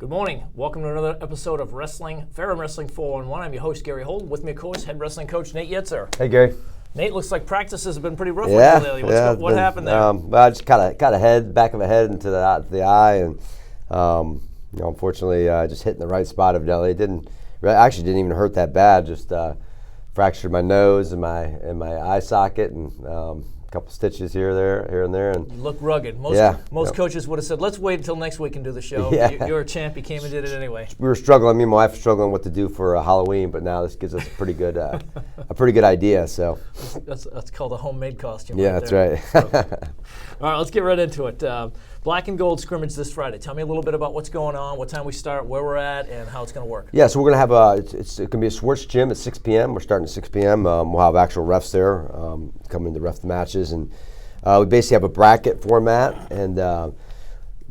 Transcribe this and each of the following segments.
Good morning. Welcome to another episode of Ferrum Wrestling 411. I'm your host, Gary Holden. With me, of course, head wrestling coach Nate Yetzer. Hey, Gary. Nate, looks like practices have been pretty rough with you lately. What happened there? Well, I just got a back of a head into the eye, and unfortunately, just hitting the right spot evidently. It actually didn't even hurt that bad. Just fractured my nose and my eye socket, and a couple stitches here and there. And you look rugged. Most coaches would have said, "Let's wait until next week and do the show." Yeah. You're a champ. You came and did it anyway. We were struggling. Me and my wife were struggling what to do for Halloween, but now this gives us a pretty good idea. So that's called a homemade costume. Yeah, right that's there. right. So, all right, let's get right into it. Black and gold scrimmage this Friday. Tell me a little bit about what's going on, what time we start, where we're at, and how it's going to work. Yeah, so we're going to have it's going to be a sports gym at 6 p.m. We're starting at 6 p.m. We'll have actual refs there coming to ref the matches, and we basically have a bracket format, and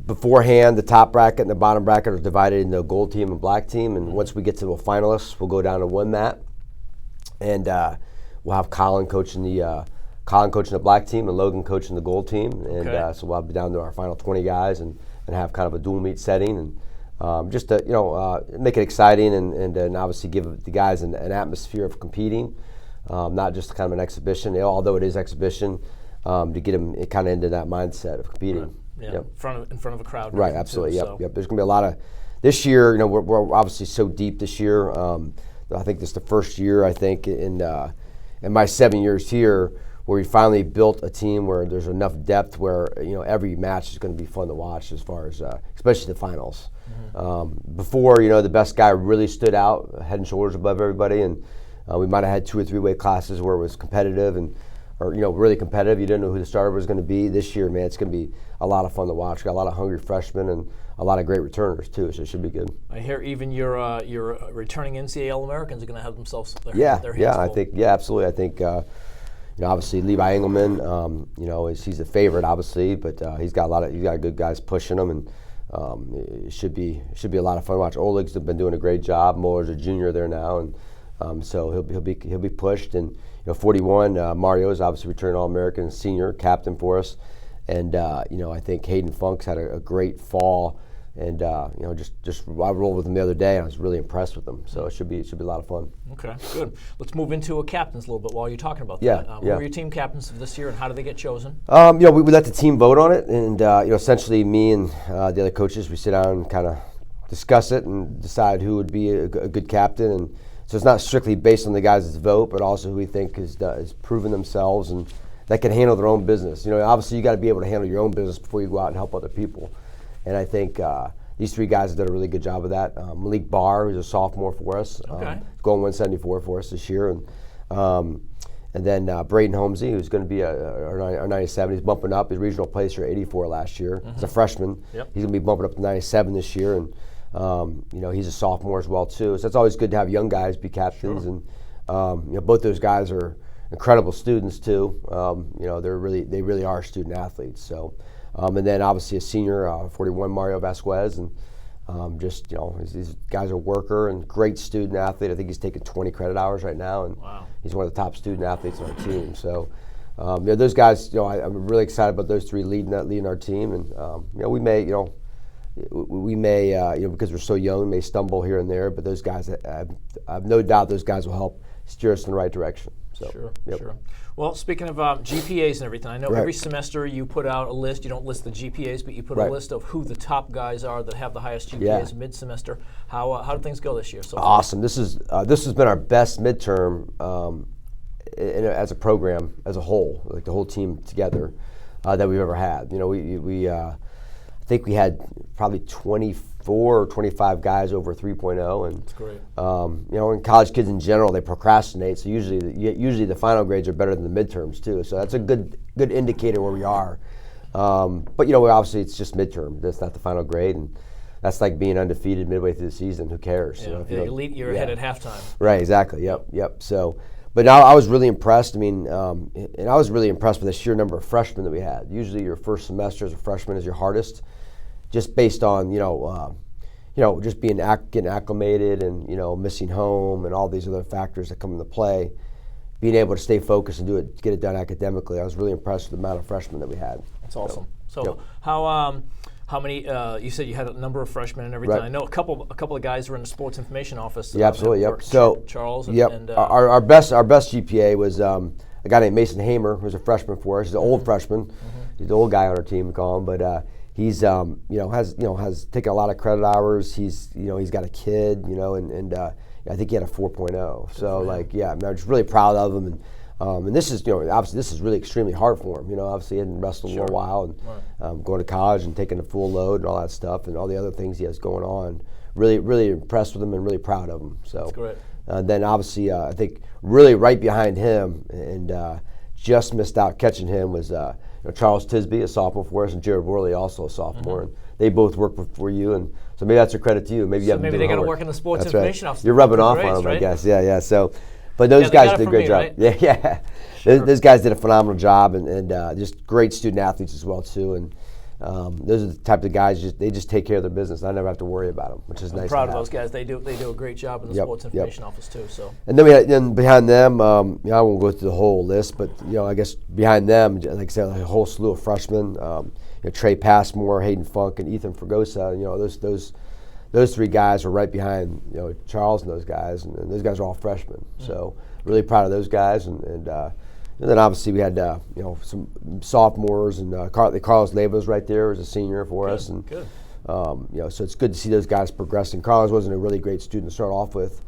beforehand the top bracket and the bottom bracket are divided into a gold team and black team, and once we get to the finalists, we'll go down to one mat, and we'll have Colin coaching the black team and Logan coaching the gold team, and so we'll be down to our final 20 guys and have kind of a dual meet setting, and just to make it exciting and obviously give the guys an atmosphere of competing, not just kind of an exhibition, although it is exhibition, to get them kind of into that mindset of competing. Right. Yeah, yep. in front of a crowd. Right, absolutely. Too, Yep. There's going to be a lot of this year. We're obviously so deep this year. I think this is the first year in my 7 years here where we finally built a team where there's enough depth where every match is going to be fun to watch as far as especially the finals. Mm-hmm. Before the best guy really stood out head and shoulders above everybody, and we might have had 2 or 3 weight classes where it was competitive or really competitive. You didn't know who the starter was going to be. This year, man, it's going to be a lot of fun to watch. Got a lot of hungry freshmen and a lot of great returners too, so it should be good. I hear even your returning NCAA All-Americans are going to have themselves their hands full. I think absolutely. I think obviously Levi Engelman, he's a favorite obviously, but he's got good guys pushing him, and it should be a lot of fun to watch. Oleg's been doing a great job. Muller's a junior there now, and so he'll be pushed. And 41 Mario is obviously returning All-American, senior captain for us, and I think Hayden Funk's had a great fall, and I rolled with him the other day and I was really impressed with him. So it should be a lot of fun. Okay, good. Let's move into captains a little bit while you're talking about that. Who are your team captains this year, and how do they get chosen? We let the team vote on it, and essentially me and the other coaches, we sit down and kind of discuss it and decide who would be a good captain. And so it's not strictly based on the guys' vote, but also who we think has proven themselves and that can handle their own business. Obviously you got to be able to handle your own business before you go out and help other people. And I think these 3 guys have done a really good job of that. Malik Barr, who's a sophomore for us, going 174 for us this year, and then Braden Holmesy, who's going to be our 97. He's bumping up. He's regional placer at 84 last year. Mm-hmm. He's a freshman. Yep. He's going to be bumping up to 97 this year, and he's a sophomore as well too. So it's always good to have young guys be captains, sure. And both those guys are incredible students too. They really are student athletes. So. And then obviously a senior, 41 Mario Vasquez, and these guys are a worker and great student athlete. I think he's taking 20 credit hours right now, and he's one of the top student athletes on our team. So those guys, I'm really excited about those 3 leading our team, and we may because we're so young, may stumble here and there, but those guys, I have no doubt those guys will help steer us in the right direction. So, Sure. Well, speaking of GPAs and everything, I know every semester you put out a list. You don't list the GPAs, but you put a list of who the top guys are that have the highest GPAs mid-semester. How did things go this year? So awesome. This has been our best midterm as a program as a whole, like the whole team together that we've ever had. I think we had probably 24 or 25 guys over 3.0, and that's great. And college kids in general, they procrastinate, so usually the final grades are better than the midterms too. So that's a good indicator where we are. But obviously it's just midterm. That's not the final grade, and that's like being undefeated midway through the season. Who cares? You're ahead at halftime. Right. Exactly. Yep. So. But now I was really impressed. And I was really impressed with the sheer number of freshmen that we had. Usually your first semester as a freshman is your hardest, just based on just getting acclimated and missing home and all these other factors that come into play. Being able to stay focused and get it done academically, I was really impressed with the amount of freshmen that we had. That's awesome. So how How many? You said you had a number of freshmen and everything. Right. I know a couple of guys were in the sports information office. Yeah, absolutely. Yep. So Charles. Yep. And our best GPA was a guy named Mason Hamer, who's a freshman for us. He's an old freshman. He's the old guy on our team, we call him, but he's has taken a lot of credit hours. He's got a kid, and I think he had a 4.0. So I'm just really proud of him. And this is, obviously this is really extremely hard for him. Obviously he hadn't wrestled in a while, and going to college and taking the full load and all that stuff, and all the other things he has going on. Really, really impressed with him and really proud of him. So that's great. Then obviously I think really right behind him and just missed out catching him was Charles Tisby, a sophomore for us, and Jared Worley, also a sophomore. And they both work for you, and so maybe that's a credit to you. Maybe they got to work in the sports that's information right. office. You're rubbing off grades, on them, right? I guess. Yeah. So. But those guys did a great job. Right? Yeah. Sure. Those guys did a phenomenal job, and just great student athletes as well too. And those are the type of guys they just take care of their business. I never have to worry about them, which is nice. I'm proud of those guys. They do a great job in the sports information office too. So. And then behind them, I won't go through the whole list, but I guess behind them, like I said, a whole slew of freshmen. Trey Passmore, Hayden Funk, and Ethan Fregosa. Those three guys are right behind Charles and those guys, and those guys are all freshmen. So really proud of those guys, and then obviously we had some sophomores, and Carlos Leyva was right there as a senior for us, and so it's good to see those guys progressing. Carlos wasn't a really great student to start off with,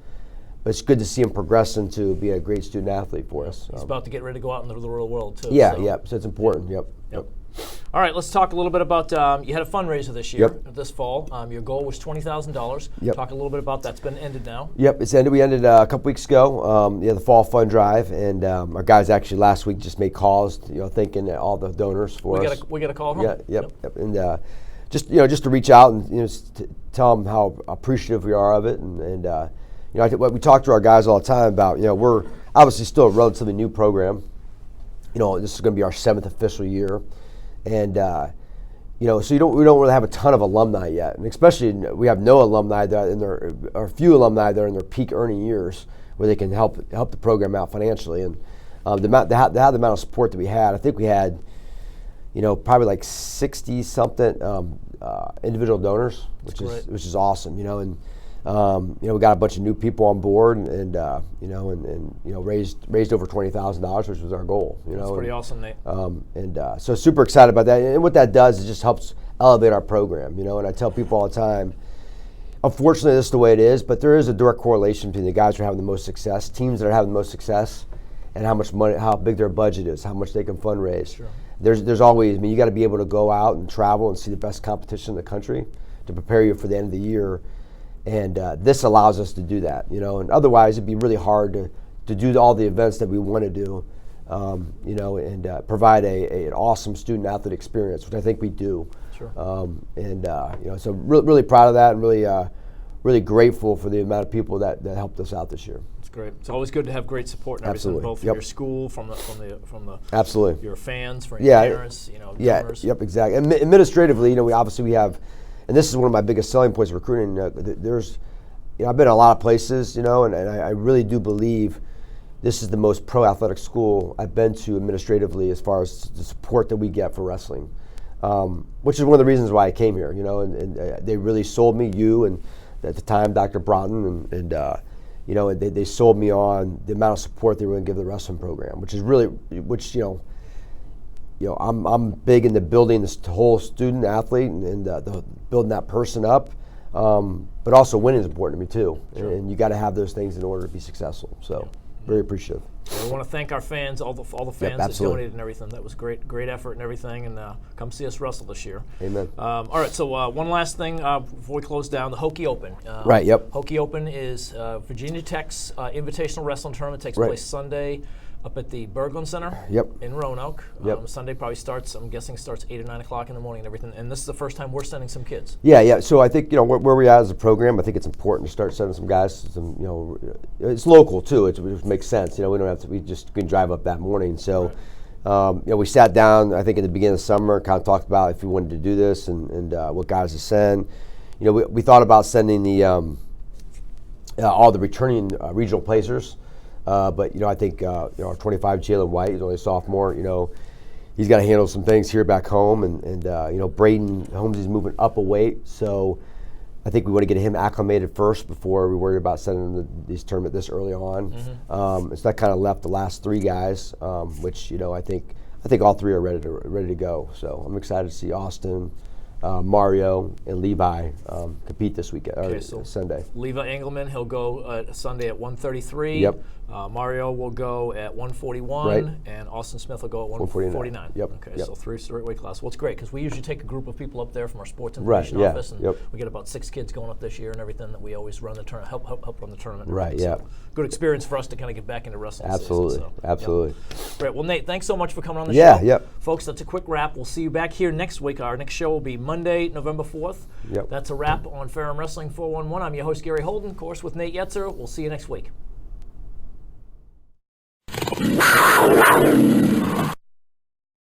but it's good to see him progressing to be a great student athlete for us. He's about to get ready to go out into the real world too. So it's important. Yep. All right, let's talk a little bit about, you had a fundraiser this year, this fall. Your goal was $20,000. Talk a little bit about that's been ended now. Yep, it's ended. We ended a couple weeks ago, the fall fund drive, and our guys actually last week just made calls, thanking all the donors for us. We got a call home? Yep. And just to reach out and tell them how appreciative we are of it, and what we talk to our guys all the time about, we're obviously still a relatively new program. This is going to be our 7th official year. And so we don't really have a ton of alumni yet, and especially we have no alumni or few alumni that are in their peak earning years where they can help the program out financially. And the amount of support that we had, I think we had probably like 60 something individual donors, which is awesome. And we got a bunch of new people on board, and raised over $20,000, which was our goal. That's pretty awesome, Nate. So super excited about that. And what that does is just helps elevate our program. And I tell people all the time, unfortunately, this is the way it is, but there is a direct correlation between the guys who are having the most success, teams that are having the most success, and how much money, how big their budget is, how much they can fundraise. Sure. There's always, you got to be able to go out and travel and see the best competition in the country to prepare you for the end of the year. And this allows us to do that, and otherwise it'd be really hard to do all the events that we want to do, and provide an awesome student athlete experience, which I think we do. Sure. So really proud of that, and really grateful for the amount of people that helped us out this year. It's great. It's always good to have great support and everything, both from your school, from the absolutely your fans, from your parents, donors. Yep, exactly. And administratively, we have. And this is one of my biggest selling points of recruiting. I've been in a lot of places, and I really do believe this is the most pro-athletic school I've been to administratively as far as the support that we get for wrestling, which is one of the reasons why I came here, and they really sold me, and at the time, Dr. Broughton, and they sold me on the amount of support they were going to give the wrestling program, I'm big into building this whole student athlete and building that person up, but also winning is important to me too. Sure. And you got to have those things in order to be successful. So very appreciative. We want to thank our fans, all the fans that donated and everything. That was great effort and everything. And come see us wrestle this year. Amen. All right. So one last thing before we close down: the Hokie Open. Right. Yep. Hokie Open is Virginia Tech's Invitational Wrestling Tournament. Takes place Sunday up at the Berglund Center in Roanoke. Sunday probably starts, I'm guessing, 8 or 9 o'clock in the morning and everything. And this is the first time we're sending some kids. Yeah. So I think, where we're at as a program, I think it's important to start sending some guys. It's local too. It makes sense. We don't have to. We just can drive up that morning. So, we sat down. I think at the beginning of the summer, kind of talked about if we wanted to do this and what guys to send. We thought about sending the all the returning regional placers. But I think our 25 Jalen White, he's only a sophomore. he's got to handle some things here back home, and Braden Holmes is moving up a weight, so I think we want to get him acclimated first before we worry about sending him to this tournament this early on. So that kind of left the last 3 guys, which I think all 3 are ready to go. So I'm excited to see Austin, Mario, and Levi compete this weekend, or Sunday. Levi Engelman, he'll go Sunday at 133. Yep. Mario will go at 141, right. And Austin Smith will go at 149. Yep. Okay, yep. So 3 straight weight class. Well, it's great because we usually take a group of people up there from our sports information office, and we get about 6 kids going up this year and everything that we always run the tournament, help run the tournament. Right. Yeah. So good experience for us to kind of get back into wrestling. Absolutely. Season, so, Absolutely. Great. Well, Nate, thanks so much for coming on the show. Yeah. Yep. Folks, that's a quick wrap. We'll see you back here next week. Our next show will be Monday, November 4th. Yep. That's a wrap on Ferrum Wrestling 411. I'm your host, Gary Holden, of course, with Nate Yetzer. We'll see you next week.